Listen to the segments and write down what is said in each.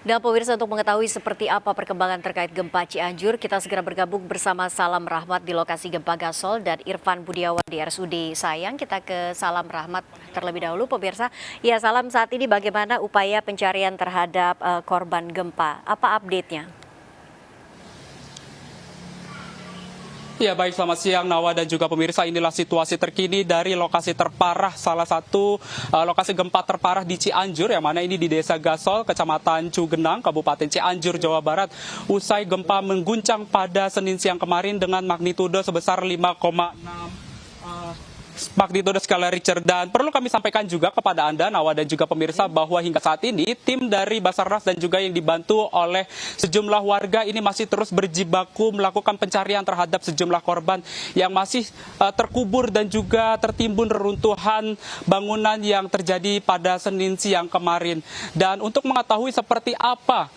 Dan pemirsa, untuk mengetahui seperti apa perkembangan terkait gempa Cianjur, kita segera bergabung bersama Salam Rahmat di lokasi gempa Gasol dan Irfan Budiawan di RSUD Sayang. Kita ke Salam Rahmat terlebih dahulu, pemirsa. Ya, Salam, saat ini bagaimana upaya pencarian terhadap korban gempa? Apa update-nya? Ya baik, selamat siang Nawa dan juga pemirsa. Inilah situasi terkini dari lokasi terparah, salah satu lokasi gempa terparah di Cianjur, yang mana ini di Desa Gasol, Kecamatan Cugenang, Kabupaten Cianjur, Jawa Barat. Usai gempa mengguncang pada Senin siang kemarin dengan magnitudo sebesar 5,6 magnitudo skala Richter. Dan perlu kami sampaikan juga kepada Anda, Nawa dan juga pemirsa, bahwa hingga saat ini tim dari Basarnas dan juga yang dibantu oleh sejumlah warga ini masih terus berjibaku melakukan pencarian terhadap sejumlah korban yang masih terkubur dan juga tertimbun reruntuhan bangunan yang terjadi pada Senin siang kemarin. Dan untuk mengetahui seperti apa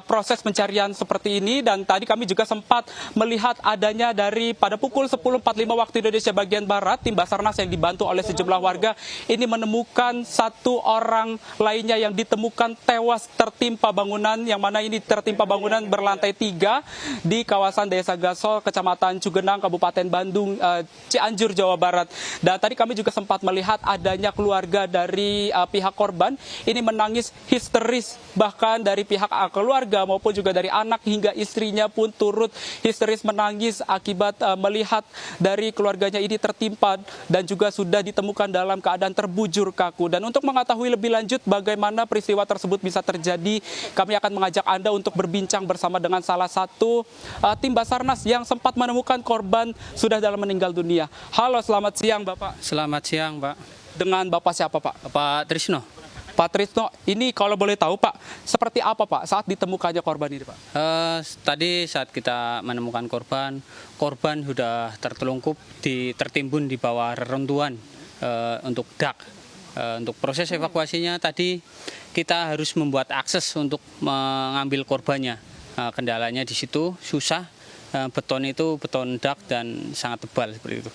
proses pencarian seperti ini, dan tadi kami juga sempat melihat adanya dari pada pukul 10.45 waktu Indonesia bagian Barat, tim Basarnas yang dibantu oleh sejumlah warga ini menemukan satu orang lainnya yang ditemukan tewas tertimpa bangunan, yang mana ini tertimpa bangunan berlantai 3 di kawasan Desa Gasol, Kecamatan Cugenang, Kabupaten Bandung, Cianjur, Jawa Barat. Dan tadi kami juga sempat melihat adanya keluarga dari pihak korban ini menangis histeris, bahkan dari pihak keluarga maupun juga dari anak hingga istrinya pun turut histeris menangis akibat melihat dari keluarganya ini tertimpa dan juga sudah ditemukan dalam keadaan terbujur kaku. Dan untuk mengetahui lebih lanjut bagaimana peristiwa tersebut bisa terjadi, kami akan mengajak Anda untuk berbincang bersama dengan salah satu tim Basarnas yang sempat menemukan korban sudah dalam meninggal dunia. Halo, selamat siang Bapak. Selamat siang, Pak. Dengan Bapak siapa, Pak? Pak Trisno. Pak Trisno, ini kalau boleh tahu Pak, seperti apa Pak saat ditemukannya korban ini Pak? Tadi saat kita menemukan korban sudah tertelungkup, tertimbun di bawah reruntuhan untuk dak. Untuk proses evakuasinya tadi kita harus membuat akses untuk mengambil korbannya. Kendalanya di situ susah, beton itu beton dak dan sangat tebal seperti itu.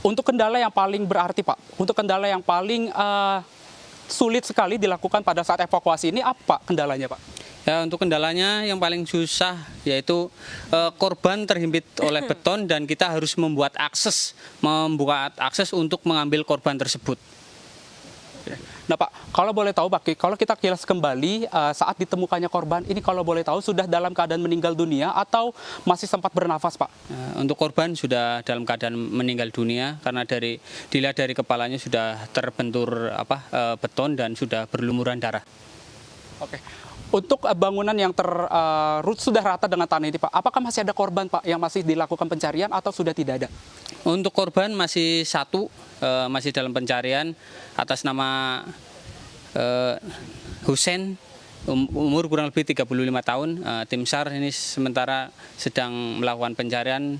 Untuk kendala yang paling berarti Pak, untuk kendala yang paling sulit sekali dilakukan pada saat evakuasi ini apa kendalanya Pak? Ya, untuk kendalanya yang paling susah yaitu korban terhimpit oleh beton dan kita harus membuat akses untuk mengambil korban tersebut. Nah Pak, kalau boleh tahu Pak, kalau kita kilas kembali saat ditemukannya korban ini, kalau boleh tahu sudah dalam keadaan meninggal dunia atau masih sempat bernafas Pak? Untuk korban sudah dalam keadaan meninggal dunia karena dilihat dari kepalanya sudah terbentur beton dan sudah berlumuran darah. Oke. Untuk bangunan yang sudah rata dengan tanah ini Pak, apakah masih ada korban Pak yang masih dilakukan pencarian atau sudah tidak ada? Untuk korban masih satu, masih dalam pencarian atas nama Husein, umur kurang lebih 35 tahun. Tim SAR ini sementara sedang melakukan pencarian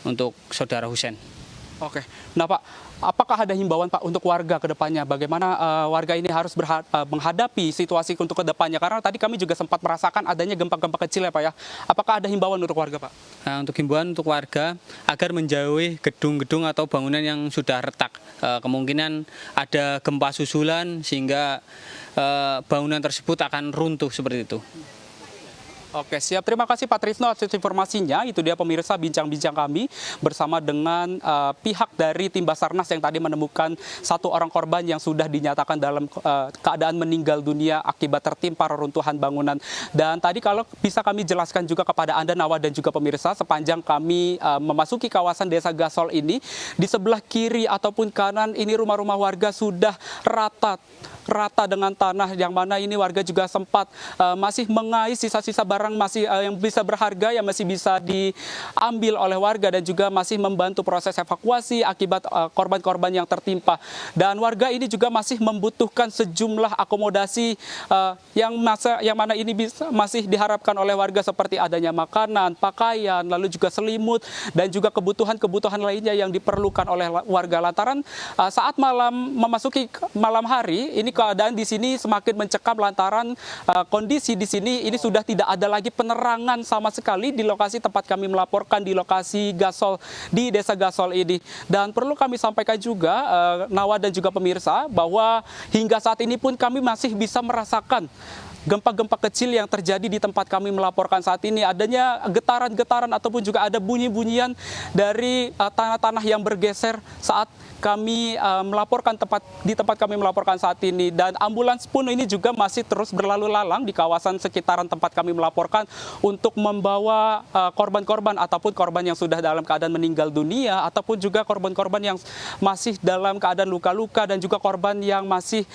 untuk saudara Husein. Oke, nah Pak, apakah ada himbauan Pak untuk warga ke depannya? Bagaimana warga ini harus menghadapi situasi untuk ke depannya? Karena tadi kami juga sempat merasakan adanya gempa-gempa kecil ya Pak ya. Apakah ada himbauan untuk warga Pak? Untuk himbauan untuk warga agar menjauhi gedung-gedung atau bangunan yang sudah retak. Kemungkinan ada gempa susulan sehingga bangunan tersebut akan runtuh seperti itu. Oke, siap. Terima kasih Pak Trisno atas informasinya. Itu dia pemirsa bincang-bincang kami bersama dengan pihak dari tim Basarnas yang tadi menemukan satu orang korban yang sudah dinyatakan dalam keadaan meninggal dunia akibat tertimpa reruntuhan bangunan. Dan tadi kalau bisa kami jelaskan juga kepada Anda, Nawa dan juga pemirsa, sepanjang kami memasuki kawasan Desa Gasol ini, di sebelah kiri ataupun kanan ini rumah-rumah warga sudah rata dengan tanah, yang mana ini warga juga sempat masih mengais sisa-sisa barang masih yang bisa berharga yang masih bisa diambil oleh warga dan juga masih membantu proses evakuasi akibat korban-korban yang tertimpa. Dan warga ini juga masih membutuhkan sejumlah akomodasi yang mana ini masih diharapkan oleh warga, seperti adanya makanan, pakaian, lalu juga selimut dan juga kebutuhan-kebutuhan lainnya yang diperlukan oleh warga. Lantaran saat memasuki malam hari ini keadaan di sini semakin mencekam lantaran kondisi di sini ini sudah tidak ada lagi penerangan sama sekali di lokasi tempat kami melaporkan, di lokasi Gasol, di Desa Gasol ini. Dan perlu kami sampaikan juga, Nawa dan juga pemirsa, bahwa hingga saat ini pun kami masih bisa merasakan gempa-gempa kecil yang terjadi di tempat kami melaporkan saat ini. Adanya getaran-getaran ataupun juga ada bunyi-bunyian dari tanah-tanah yang bergeser saat kami melaporkan di tempat kami melaporkan saat ini. Dan ambulans pun ini juga masih terus berlalu lalang di kawasan sekitaran tempat kami melaporkan untuk membawa korban-korban ataupun korban yang sudah dalam keadaan meninggal dunia ataupun juga korban-korban yang masih dalam keadaan luka-luka dan juga korban yang masih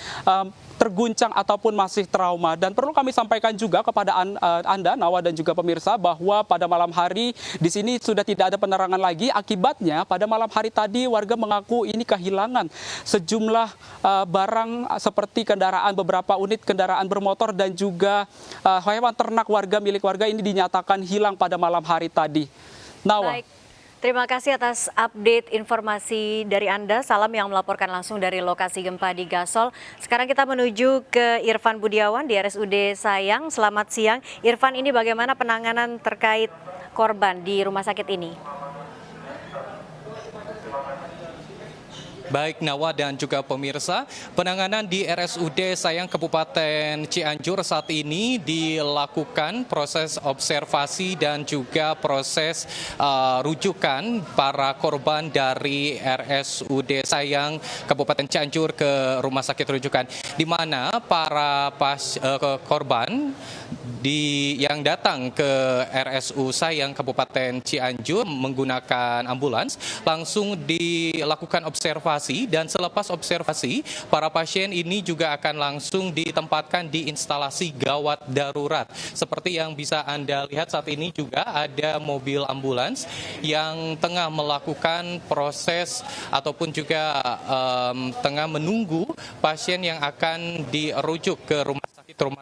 terguncang ataupun masih trauma. Dan perlu kami sampaikan juga kepada Anda, Nawa dan juga pemirsa, bahwa pada malam hari di sini sudah tidak ada penerangan lagi. Akibatnya pada malam hari tadi warga mengaku ini kehilangan sejumlah barang seperti kendaraan, beberapa unit kendaraan bermotor dan juga hewan ternak warga milik warga ini dinyatakan hilang pada malam hari tadi. Nawa. Baik. Terima kasih atas update informasi dari Anda. Salam yang melaporkan langsung dari lokasi gempa di Gasol. Sekarang kita menuju ke Irfan Budiawan di RSUD Sayang. Selamat siang. Irfan, ini bagaimana penanganan terkait korban di rumah sakit ini? Baik Nawa dan juga pemirsa, penanganan di RSUD Sayang Kabupaten Cianjur saat ini dilakukan proses observasi dan juga proses rujukan para korban dari RSUD Sayang Kabupaten Cianjur ke rumah sakit rujukan, di mana para korban yang datang ke RSU Sayang Kabupaten Cianjur menggunakan ambulans langsung dilakukan observasi, dan selepas observasi para pasien ini juga akan langsung ditempatkan di instalasi gawat darurat. Seperti yang bisa Anda lihat saat ini juga ada mobil ambulans yang tengah melakukan proses ataupun juga tengah menunggu pasien yang akan dirujuk ke rumah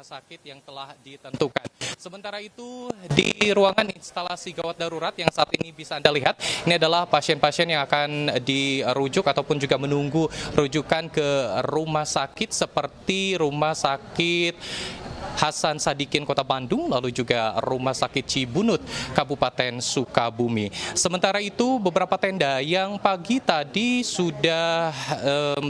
sakit yang telah ditentukan. Sementara itu di ruangan instalasi gawat darurat yang saat ini bisa Anda lihat, ini adalah pasien-pasien yang akan dirujuk ataupun juga menunggu rujukan ke rumah sakit seperti Rumah Sakit Hasan Sadikin Kota Bandung, lalu juga Rumah Sakit Cibunut Kabupaten Sukabumi. Sementara itu beberapa tenda yang pagi tadi sudah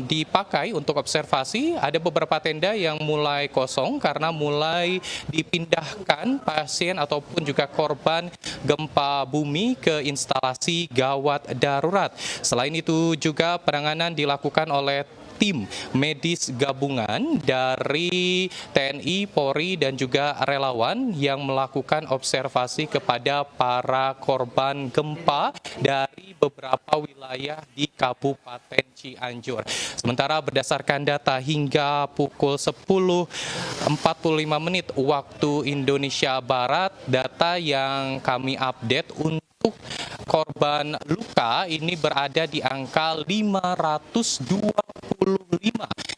dipakai untuk observasi, ada beberapa tenda yang mulai kosong karena mulai dipindahkan pasien ataupun juga korban gempa bumi ke instalasi gawat darurat. Selain itu juga penanganan dilakukan oleh tim medis gabungan dari TNI, Polri, dan juga relawan yang melakukan observasi kepada para korban gempa dari beberapa wilayah di Kabupaten Cianjur. Sementara berdasarkan data hingga pukul 10.45 waktu Indonesia Barat, data yang kami update untuk korban luka ini berada di angka 525,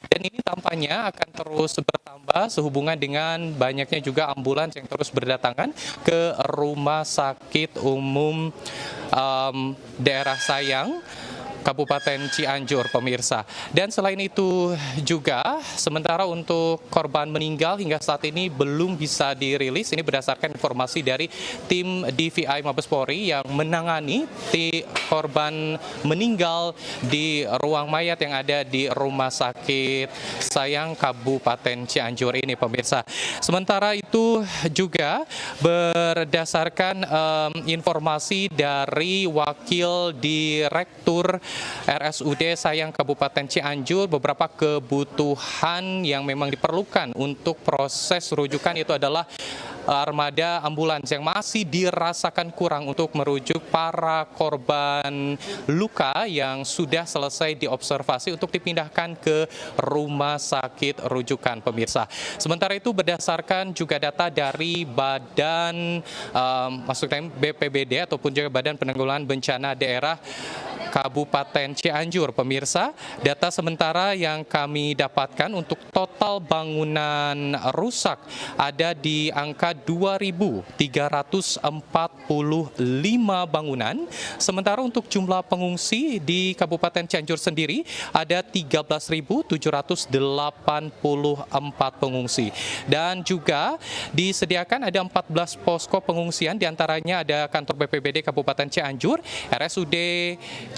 dan ini tampaknya akan terus bertambah sehubungan dengan banyaknya juga ambulans yang terus berdatangan ke Rumah Sakit Umum daerah Sayang Kabupaten Cianjur, pemirsa. Dan selain itu juga, sementara untuk korban meninggal hingga saat ini belum bisa dirilis. Ini berdasarkan informasi dari tim DVI Mabes Polri yang menangani korban meninggal di ruang mayat yang ada di Rumah Sakit Sayang Kabupaten Cianjur ini, pemirsa. Sementara itu juga berdasarkan informasi dari Wakil Direktur RSUD Sayang Kabupaten Cianjur, beberapa kebutuhan yang memang diperlukan untuk proses rujukan itu adalah armada ambulans yang masih dirasakan kurang untuk merujuk para korban luka yang sudah selesai diobservasi untuk dipindahkan ke rumah sakit rujukan, pemirsa. Sementara itu berdasarkan juga data dari Badan maksudnya BPBD ataupun juga Badan Penanggulangan Bencana Daerah Kabupaten Cianjur, pemirsa, data sementara yang kami dapatkan untuk total bangunan rusak ada di angka 2.345 bangunan. Sementara untuk jumlah pengungsi di Kabupaten Cianjur sendiri ada 13.784 pengungsi. Dan juga disediakan ada 14 posko pengungsian, diantaranya ada kantor BPBD Kabupaten Cianjur, RSUD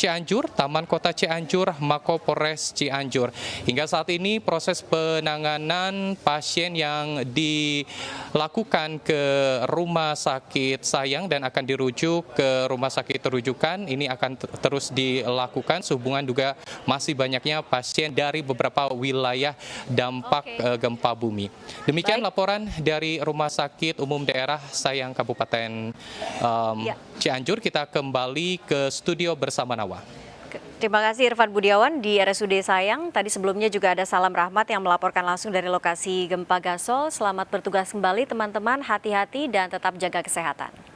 Cianjur, Taman Kota Cianjur, Mako Polres Cianjur. Hingga saat ini proses penanganan pasien yang dilakukan ke Rumah Sakit Sayang dan akan dirujuk ke Rumah Sakit Rujukan ini akan terus dilakukan sehubungan juga masih banyaknya pasien dari beberapa wilayah dampak gempa bumi. Demikian laporan dari Rumah Sakit Umum Daerah Sayang Kabupaten Cianjur. Kita kembali ke studio bersama Nawa. Terima kasih Irfan Budiawan di RSUD Sayang. Tadi sebelumnya juga ada Salam Rahmat yang melaporkan langsung dari lokasi gempa Gasol. Selamat bertugas kembali teman-teman, hati-hati dan tetap jaga kesehatan.